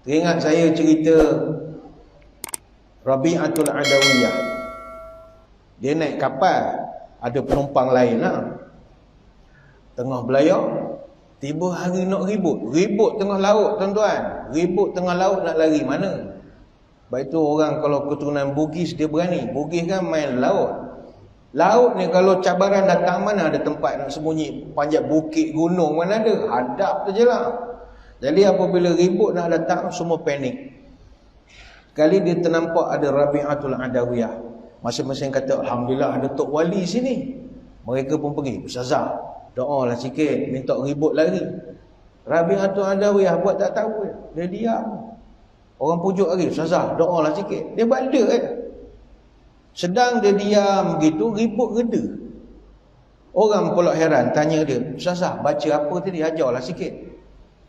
Teringat saya cerita Rabi'atul Adawiyah. Dia naik kapal, ada penumpang lain lah. Tengah belayar, tiba hari nak ribut. Ribut tengah laut, tuan-tuan. Ribut tengah laut nak lari mana? Baik tu orang kalau keturunan Bugis dia berani. Bugis kan main laut. Laut ni kalau cabaran datang, mana ada tempat nak sembunyi? Panjat bukit, gunung mana ada? Hadap tu je lah. Jadi apabila ribut nak datang, semua panik. Sekali dia ternampak ada Rabi'atul Adawiyah. Masing-masing kata, Alhamdulillah ada Tok Wali sini. Mereka pun pergi, Ustazah, doa lah sikit, minta ribut lari. Rabi'atul Adawiyah buat tak tahu. Dia diam. Orang pujuk lagi, Ustazah, doa lah sikit. Dia balik je. Sedang dia diam begitu, ribut reda. Orang pula heran, tanya dia, Ustazah, baca apa tadi? Ajarlah sikit.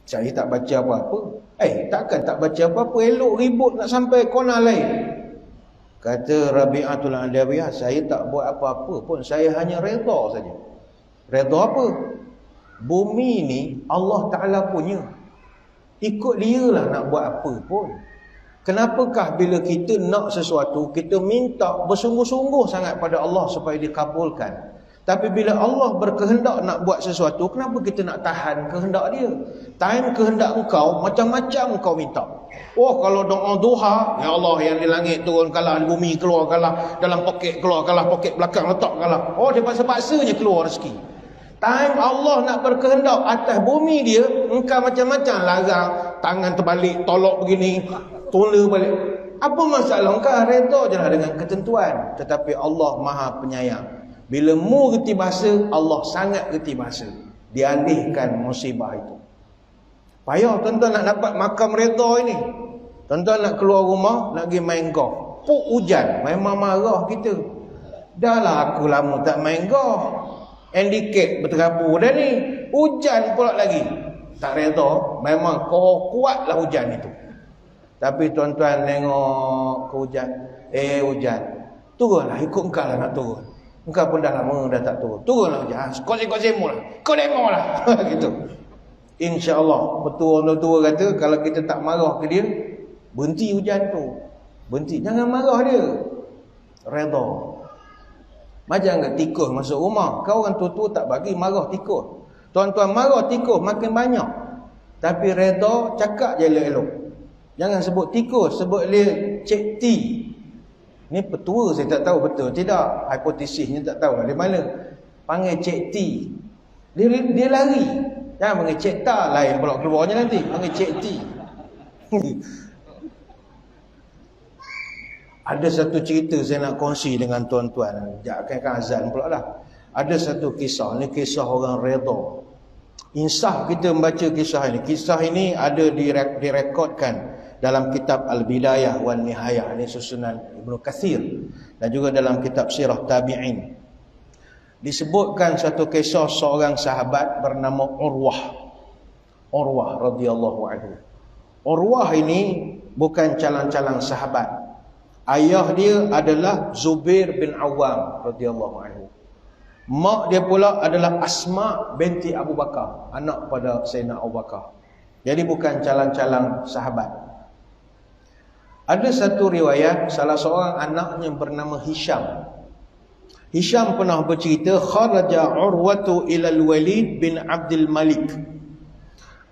Saya tak baca apa-apa. Takkan tak baca apa-apa? Elok ribut nak sampai kona lain. Kata Rabi'atul Adawiyah, saya tak buat apa-apa pun. Saya hanya redha saja. Redha apa? Bumi ni Allah Ta'ala punya. Ikut dia lah nak buat apa pun. Kenapakah bila kita nak sesuatu, kita minta bersungguh-sungguh sangat pada Allah supaya dikabulkan. Tapi bila Allah berkehendak nak buat sesuatu, kenapa kita nak tahan kehendak dia? Time kehendak engkau, macam-macam engkau minta. Oh, kalau doa duha, ya Allah yang di langit turunkanlah, di bumi keluarkanlah, dalam poket keluarkanlah, poket belakang letakkanlah. Oh, dia paksa-paksanya keluar rezeki. Time Allah nak berkehendak atas bumi dia, engkau macam-macam larang, tangan terbalik, tolak begini, tolak balik. Apa masalah? Engkau redha je lah dengan ketentuan. Tetapi Allah Maha Penyayang. Bila mu reti bahasa, Allah sangat reti bahasa. Dialihkan musibah itu. Payah tuan-tuan nak dapat makam redha ini. Tuan-tuan nak keluar rumah, nak pergi main golf. Puk hujan, memang marah kita. Dah lah aku lama tak main golf. Handicap berterabur dah ni. Hujan pula lagi. Tak redha, memang kau kuatlah hujan itu. Tapi tuan-tuan tengok ke hujan. Hujan. Turunlah, ikut engkau lah nak turun. Engkau pun dah lama dah tak turun. Turunlah hujan. Kau semu lah. Kau demo lah. Gitu. InsyaAllah. Betul orang tua kata, kalau kita tak marah ke dia, berhenti hujan tu. Berhenti. Jangan marah dia. Redha. Macam ke tikus masuk rumah. Kau orang tua-tua tak bagi marah tikus. Tuan-tuan marah tikus makin banyak. Tapi redha, cakap je elok-elok. Jangan sebut tikus. Sebut dia Cik T. Ni petua saya tak tahu betul tidak. Hipotesisnya tak tahu dari mana. Panggil Cik T. Dia lari. Jangan panggil Cik Ta. Lain pula keluarnya nanti. Panggil Cik T. Ada satu cerita saya nak kongsi dengan tuan-tuan. Jangan azan pula lah. Ada satu kisah. Ni kisah orang redha. Insaf kita membaca kisah ini. Kisah ini ada direkodkan dalam kitab Al-Bidayah wal Nihayah, ini susunan Ibnu Katsir, dan juga dalam kitab Sirah Tabi'in. Disebutkan satu kisah seorang sahabat bernama Urwah radhiyallahu anhu. Urwah ini bukan calang-calang sahabat. Ayah dia adalah Zubair bin Awam radhiyallahu anhu. Mak dia pula adalah Asma binti Abu Bakar, anak pada Sayyidina Abu Bakar. Jadi bukan calang-calang sahabat. Ada satu riwayat, salah seorang anaknya bernama Hisham. Hisham pernah bercerita, kharaja Urwatu ila al-Walid bin Abdul Malik.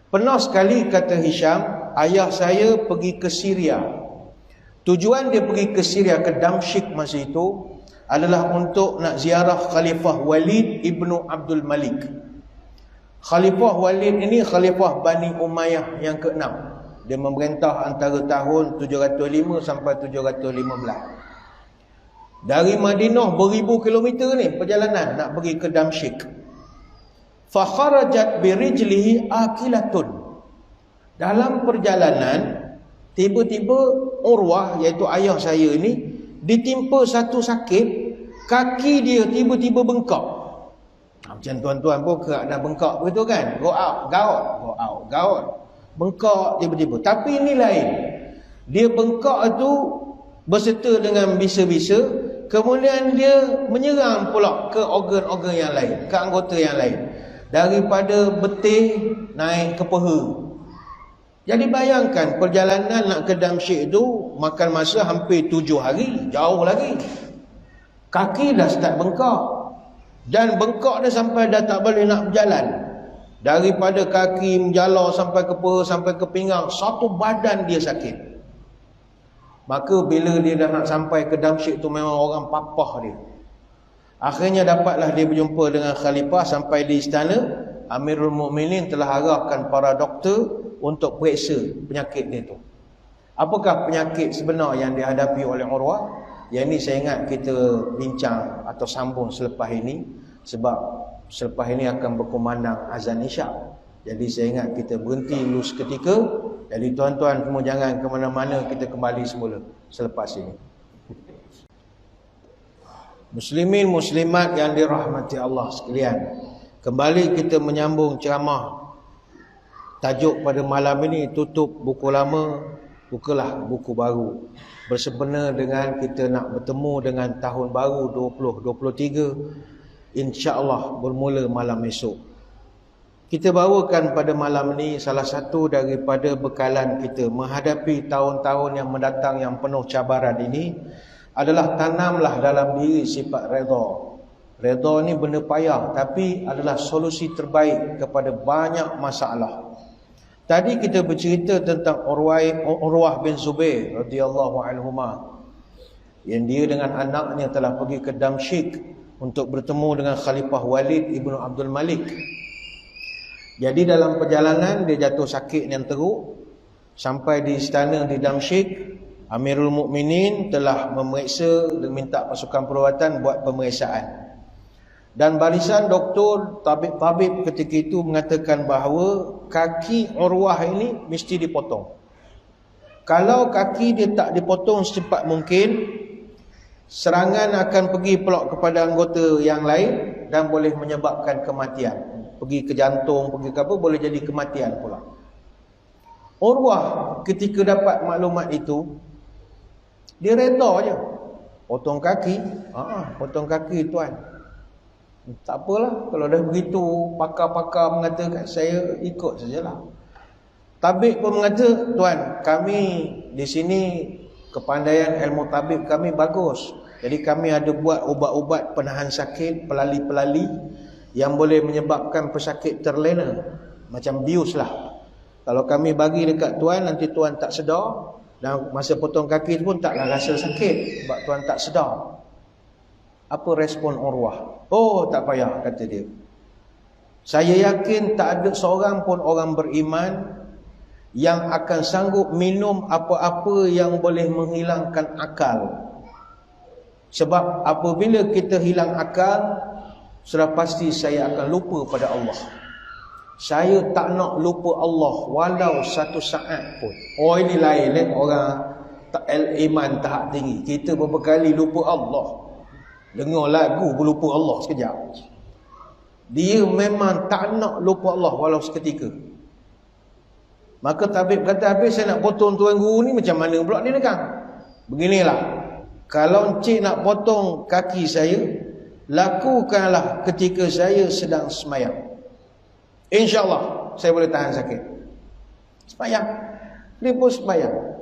Pernah sekali, kata Hisham, ayah saya pergi ke Syria. Tujuan dia pergi ke Syria, ke Damsyik masa itu, adalah untuk nak ziarah Khalifah Walid ibnu Abdul Malik. Khalifah Walid ini Khalifah Bani Umayyah yang ke-6. Dia memerintah antara tahun 705 sampai 715. Dari Madinah beribu kilometer ni perjalanan nak pergi ke Damsyik. Fa kharajat bi rijlihi akilatun. Dalam perjalanan tiba-tiba Urwah, iaitu ayah saya ini, ditimpa satu sakit, kaki dia tiba-tiba bengkak. Macam tuan-tuan pun keadaan bengkak begitu kan? Go out, gout. Bengkak tiba-tiba. Tapi ini lain. Dia bengkak itu berserta dengan bisa-bisa. Kemudian dia menyerang pula ke organ-organ yang lain, ke anggota yang lain. Daripada betis naik ke peha. Jadi bayangkan perjalanan nak ke Damsyik itu makan masa hampir 7 hari, jauh lagi. Kaki dah start bengkak. Dan bengkak dia sampai dah tak boleh nak berjalan. Daripada kaki menjalar sampai ke perut, sampai ke pinggang, satu badan dia sakit. Maka bila dia dah nak sampai ke Damsyik tu memang orang papah dia. Akhirnya dapatlah dia berjumpa dengan Khalifah sampai di istana. Amirul Mukminin telah arahkan para doktor untuk periksa penyakit dia tu. Apakah penyakit sebenar yang dihadapi oleh Urwah? Yang ini saya ingat kita bincang atau sambung selepas ini. Sebab selepas ini akan berkumandang azan Isyak. Jadi saya ingat kita berhenti dulu seketika. Jadi tuan-tuan semua jangan ke mana-mana, kita kembali semula selepas ini. Muslimin muslimat yang dirahmati Allah sekalian, kembali kita menyambung ceramah. Tajuk pada malam ini, tutup buku lama, bukalah buku baru. Bersempena dengan kita nak bertemu dengan tahun baru 2023, insya-Allah bermula malam esok. Kita bawakan pada malam ini salah satu daripada bekalan kita menghadapi tahun-tahun yang mendatang yang penuh cabaran ini adalah tanamlah dalam diri sifat redha. Redha ni benda payah tapi adalah solusi terbaik kepada banyak masalah. Tadi kita bercerita tentang Urwah bin Zubair radhiyallahu anhuma, yang dia dengan anaknya telah pergi ke Damsyik untuk bertemu dengan Khalifah Walid ibnu Abdul Malik. Jadi dalam perjalanan dia jatuh sakit yang teruk. Sampai di istana di Damsyik, Amirul Mukminin telah memeriksa dan minta pasukan perawatan buat pemeriksaan. Dan barisan doktor, tabib-tabib ketika itu mengatakan bahawa kaki Urwah ini mesti dipotong. Kalau kaki dia tak dipotong secepat mungkin, serangan akan pergi pelak kepada anggota yang lain dan boleh menyebabkan kematian. Pergi ke jantung, pergi ke apa, boleh jadi kematian pula. Urwah ketika dapat maklumat itu, dia reda je. Potong kaki, potong kaki tuan. Tak apalah, kalau dah begitu pakar-pakar mengatakan, saya ikut sajalah. Tabib pun mengata, tuan, kami di sini kepandaian ilmu tabib kami bagus. Jadi kami ada buat ubat-ubat penahan sakit, pelali-pelali yang boleh menyebabkan pesakit terlena, macam bius lah. Kalau kami bagi dekat tuan, nanti tuan tak sedar, dan masa potong kaki pun taklah rasa sakit sebab tuan tak sedar. Apa respon Urwah? Oh, tak payah, kata dia. Saya yakin tak ada seorang pun orang beriman yang akan sanggup minum apa-apa yang boleh menghilangkan akal. Sebab apabila kita hilang akal, sudah pasti saya akan lupa pada Allah. Saya tak nak lupa Allah walau satu saat pun. Oh, ini lain orang iman tahap tinggi. Kita beberapa kali lupa Allah. Dengar lagu pun lupa Allah sekejap. Dia memang tak nak lupa Allah walau seketika. Maka tabib kata, habis saya nak potong tuan guru ni, macam mana pula dia negang? Beginilah, kalau encik nak potong kaki saya, lakukanlah ketika saya sedang semayang. InsyaAllah saya boleh tahan sakit. Semayang. Dia pun semayang.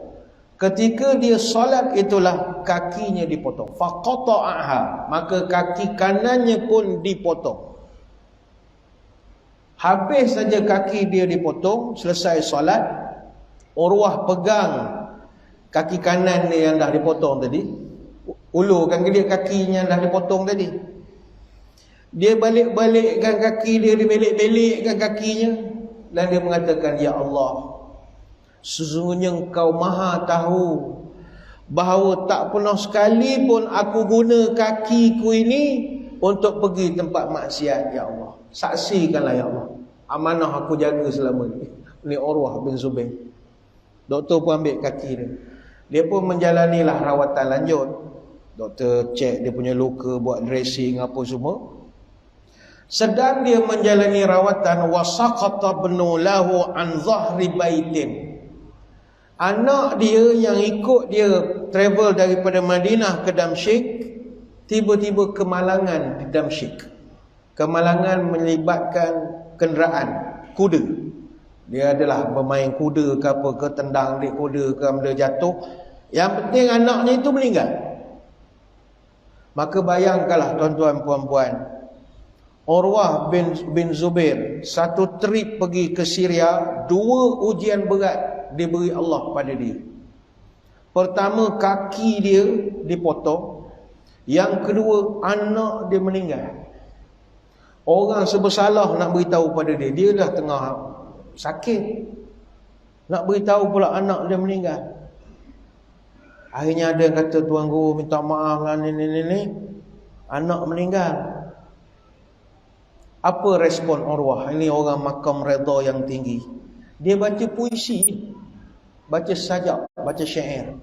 Ketika dia solat, itulah kakinya dipotong. Faqata'aha, maka kaki kanannya pun dipotong. Habis saja kaki dia dipotong, selesai solat, Urwah pegang kaki kanan dia yang dah dipotong tadi, ulurkan dia kakinya yang dah dipotong tadi. Dia balik-balikkan kaki dia, belik-belikkan kakinya, dan dia mengatakan, ya Allah, sesungguhnya Engkau maha tahu bahawa tak pernah sekali pun aku guna kakiku ini untuk pergi tempat maksiat, ya Allah. Saksikanlah ya Allah, amanah aku jaga selama ni. Ini Urwah bin Zubair. Doktor pun ambil kaki dia. Dia pun menjalanilah rawatan lanjut. Doktor cek dia punya luka, buat dressing apa semua. Sedang dia menjalani rawatan, wasaqata bnu lahu an zahri baitin. Anak dia yang ikut dia travel daripada Madinah ke Damsyik, tiba-tiba kemalangan di Damsyik. Kemalangan melibatkan kenderaan kuda. Dia adalah bermain kuda ke apa ke, tendang dia kuda ke, dia jatuh. Yang penting anaknya itu meninggal. Maka bayangkanlah tuan-tuan puan-puan, Urwah bin Zubair satu trip pergi ke Syria, 2 ujian berat diberi Allah pada dia. Pertama, kaki dia dipotong. Yang kedua, anak dia meninggal. Orang sebersalah nak beritahu pada dia, dia dah tengah sakit, nak beritahu pula anak dia meninggal. Akhirnya ada yang kata, tuan guru minta maaf lah ni, anak meninggal. Apa respon Urwah? Ini orang makam redha yang tinggi. Dia baca puisi, baca sajak, baca syair.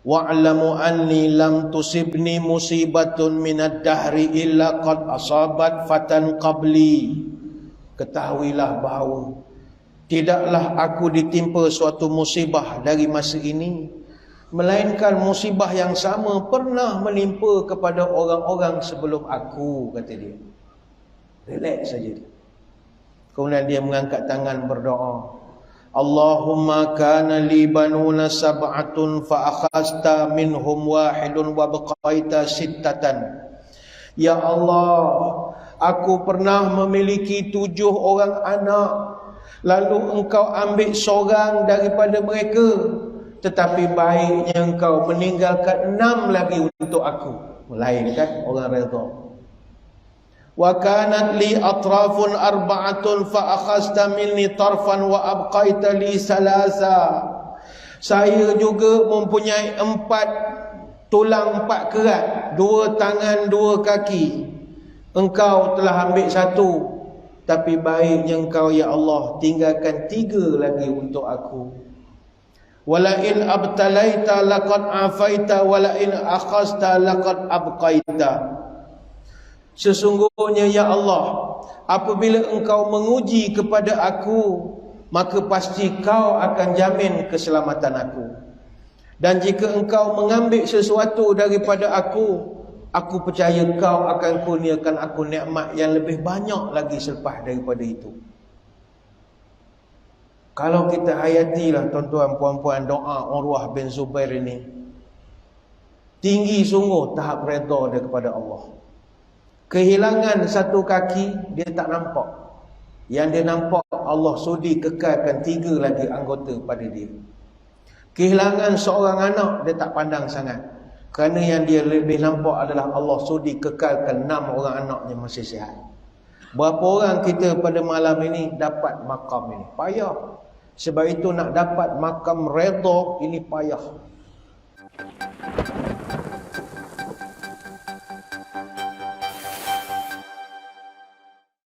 Wa'lamu anni lam tusibni musibatun minad dahri illa qad asabat fatan qabli. Ketahuilah bahawa tidaklah aku ditimpa suatu musibah dari masa ini, melainkan musibah yang sama pernah menimpa kepada orang-orang sebelum aku, kata dia. Relax saja dia. Kemudian dia mengangkat tangan berdoa. Allahumma kana li banuna sab'atun fa akhasta minhum wahidun wa baqaita sittatan. Ya Allah, aku pernah memiliki 7 orang anak, lalu engkau ambil seorang daripada mereka, tetapi baiknya engkau meninggalkan 6 lagi untuk aku. Melainkan orang redha. Wa kanat li atrafun arba'atun fa akhasta minni tarfan wa abqaita li salasa. Saya juga mempunyai 4 tulang 4 kerat, 2 tangan 2 kaki. Engkau telah ambil 1, tapi baiknya engkau ya Allah tinggalkan 3 lagi untuk aku. Wala in abtalaita laqad afaita wala in akhasta laqad abqaita. Sesungguhnya ya Allah, apabila engkau menguji kepada aku, maka pasti kau akan jamin keselamatan aku. Dan jika engkau mengambil sesuatu daripada aku percaya kau akan kurniakan aku nikmat yang lebih banyak lagi selepas daripada itu. Kalau kita hayatilah tuan-tuan puan-puan doa Urwah bin Zubair ini, tinggi sungguh tahap redha dia kepada Allah. Kehilangan 1 kaki dia tak nampak. Yang dia nampak Allah sudi kekalkan 3 lagi anggota pada dia. Kehilangan seorang anak dia tak pandang sangat, kerana yang dia lebih nampak adalah Allah sudi kekalkan 6 orang anak yang masih sihat. Berapa orang kita pada malam ini dapat makam ini? Payah. Sebab itu nak dapat makam redha ini payah.